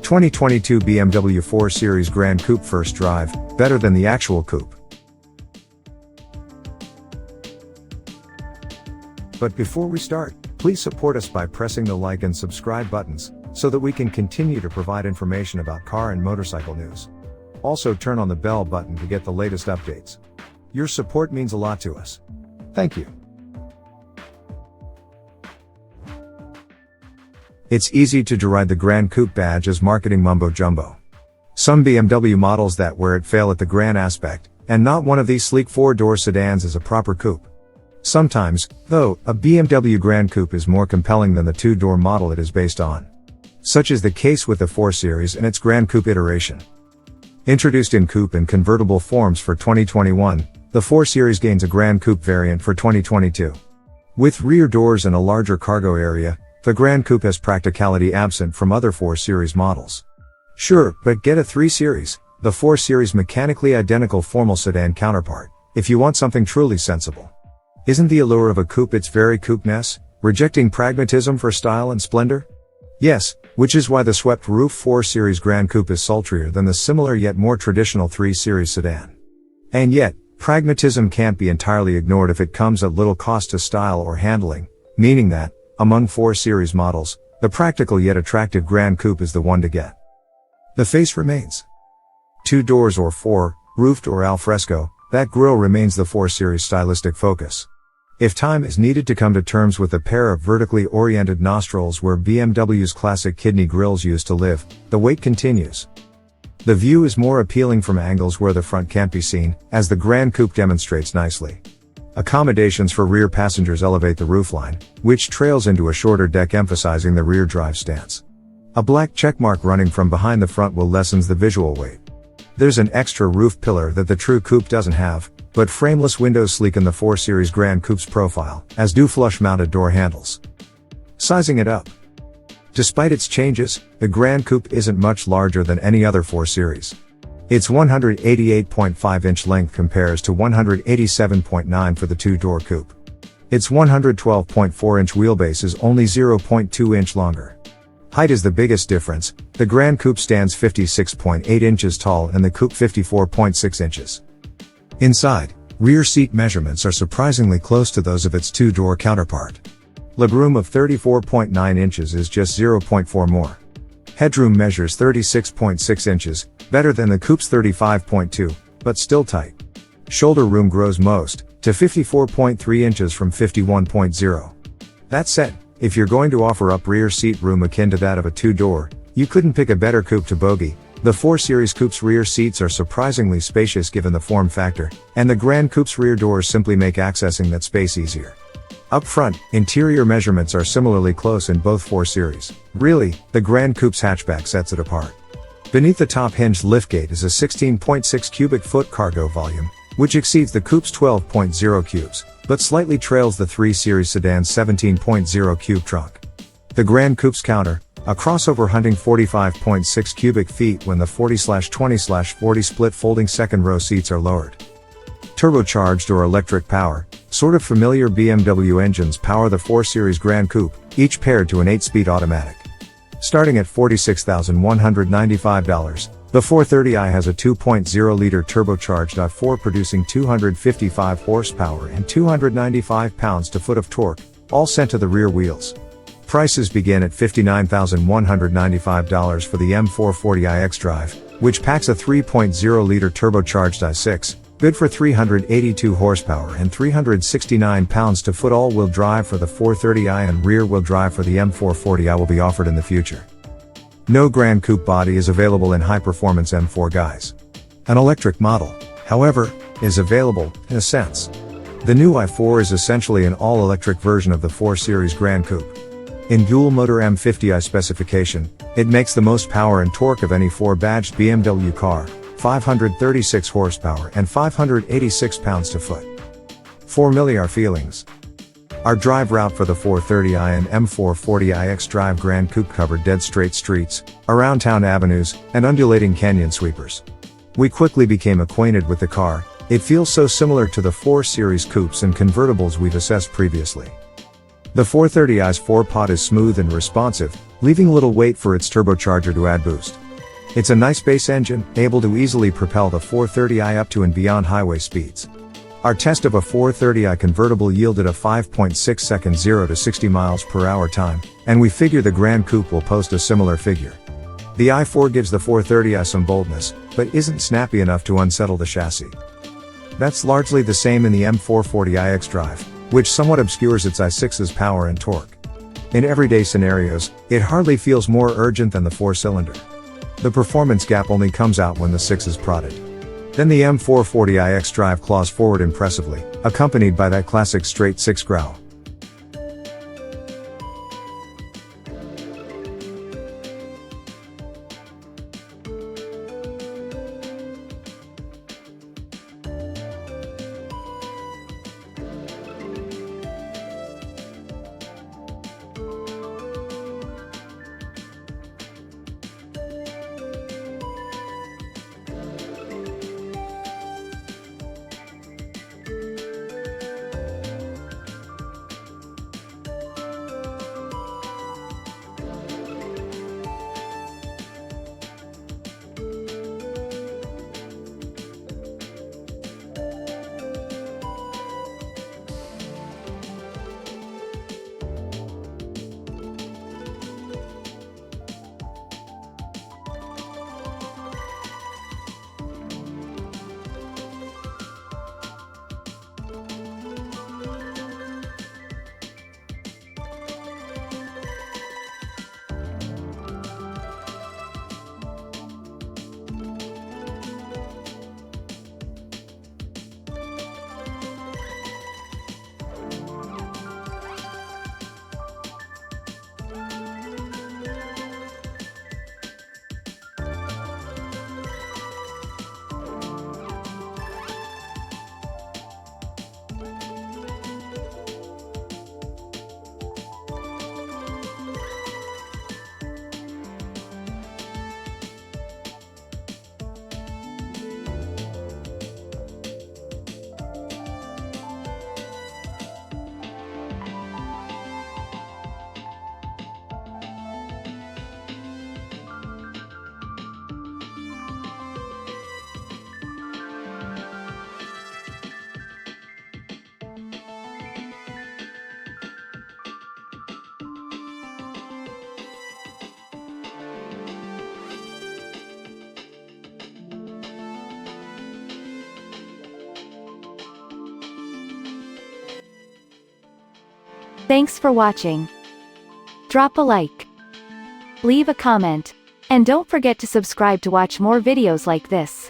2022 BMW 4 Series Gran Coupe first drive, better than the actual coupe. But before we start, please support us by pressing the like and subscribe buttons, so that we can continue to provide information about car and motorcycle news. Also turn on the bell button to get the latest updates. Your support means a lot to us. Thank you. It's easy to deride the Gran Coupe badge as marketing mumbo jumbo. Some BMW models that wear it fail at the Gran aspect, and not one of these sleek four-door sedans is a proper coupe. Sometimes, though, a BMW Gran Coupe is more compelling than the two-door model it is based on. Such is the case with the 4 Series and its Gran Coupe iteration. Introduced in coupe and convertible forms for 2021, the 4 Series gains a Gran Coupe variant for 2022. With rear doors and a larger cargo area, the Gran Coupe has practicality absent from other 4 Series models. Sure, but get a 3 Series, the 4 Series mechanically identical formal sedan counterpart, if you want something truly sensible. Isn't the allure of a coupe its very coupe-ness, rejecting pragmatism for style and splendor? Yes, which is why the swept-roof 4 Series Gran Coupe is sultrier than the similar yet more traditional 3 Series sedan. And yet, pragmatism can't be entirely ignored if it comes at little cost to style or handling, meaning that, among 4 Series models, the practical yet attractive Gran Coupe is the one to get. The face remains. 2 doors or 4, roofed or al fresco, that grille remains the 4 Series stylistic focus. If time is needed to come to terms with a pair of vertically oriented nostrils where BMW's classic kidney grilles used to live, the wait continues. The view is more appealing from angles where the front can't be seen, as the Gran Coupe demonstrates nicely. Accommodations for rear passengers elevate the roofline, which trails into a shorter deck emphasizing the rear drive stance. A black checkmark running from behind the front wheel lessens the visual weight. There's an extra roof pillar that the true coupe doesn't have, but frameless windows sleeken the 4 Series Gran Coupe's profile, as do flush-mounted door handles. Sizing it up. Despite its changes, the Gran Coupe isn't much larger than any other 4 Series. Its 188.5-inch length compares to 187.9 for the two-door coupe. Its 112.4-inch wheelbase is only 0.2 inch longer. Height is the biggest difference. The Gran Coupe stands 56.8 inches tall and the coupe 54.6 inches. Inside, rear seat measurements are surprisingly close to those of its two-door counterpart. Legroom of 34.9 inches is just 0.4 more. Headroom measures 36.6 inches, better than the coupe's 35.2, but still tight. Shoulder room grows most, to 54.3 inches from 51.0. That said, if you're going to offer up rear seat room akin to that of a two-door, you couldn't pick a better coupe to bogey. The 4 Series Coupe's rear seats are surprisingly spacious given the form factor, and the Gran Coupe's rear doors simply make accessing that space easier. Up front, interior measurements are similarly close in both 4 Series. Really, the Gran Coupe's hatchback sets it apart. Beneath the top hinged liftgate is a 16.6 cubic foot cargo volume, which exceeds the coupe's 12.0 cubes, but slightly trails the 3 Series sedan's 17.0 cube trunk. The Gran Coupe's counter, a crossover hunting 45.6 cubic feet when the 40/20/40 split folding second row seats are lowered. Turbocharged or electric power, sort of familiar BMW engines power the 4 Series Gran Coupe, each paired to an 8-speed automatic. Starting at $46,195, the 430i has a 2.0-liter turbocharged i4 producing 255 horsepower and 295 pounds-to-foot of torque, all sent to the rear wheels. Prices begin at $59,195 for the M440i xDrive, which packs a 3.0-liter turbocharged i6, good for 382 horsepower and 369 pounds-to-foot all-wheel drive for the 430i and rear-wheel drive for the M440i will be offered in the future. No Gran Coupe body is available in high-performance M4 guise. An electric model, however, is available, in a sense. The new i4 is essentially an all-electric version of the 4 Series Gran Coupe. In dual-motor M50i specification, it makes the most power and torque of any 4-badged BMW car, 536 horsepower and 586 pounds-to-foot. Familiar feelings. Our drive route for the 430i and M440i xDrive Gran Coupe covered dead straight streets, around town avenues, and undulating canyon sweepers. We quickly became acquainted with the car. It feels so similar to the 4 Series coupes and convertibles we've assessed previously. The 430i's four-pot is smooth and responsive, leaving little weight for its turbocharger to add boost. It's a nice base engine, able to easily propel the 430i up to and beyond highway speeds. Our test of a 430i convertible yielded a 5.6 second 0 to 60 miles per hour time, and we figure the Gran Coupe will post a similar figure. The i4 gives the 430i some boldness, but isn't snappy enough to unsettle the chassis. That's largely the same in the M440i xDrive, which somewhat obscures its i6's power and torque. In everyday scenarios, it hardly feels more urgent than the 4-cylinder. The performance gap only comes out when the 6 is prodded. Then the M440i xDrive claws forward impressively, accompanied by that classic straight 6 growl. Thanks for watching. Drop a like, leave a comment, and don't forget to subscribe to watch more videos like this.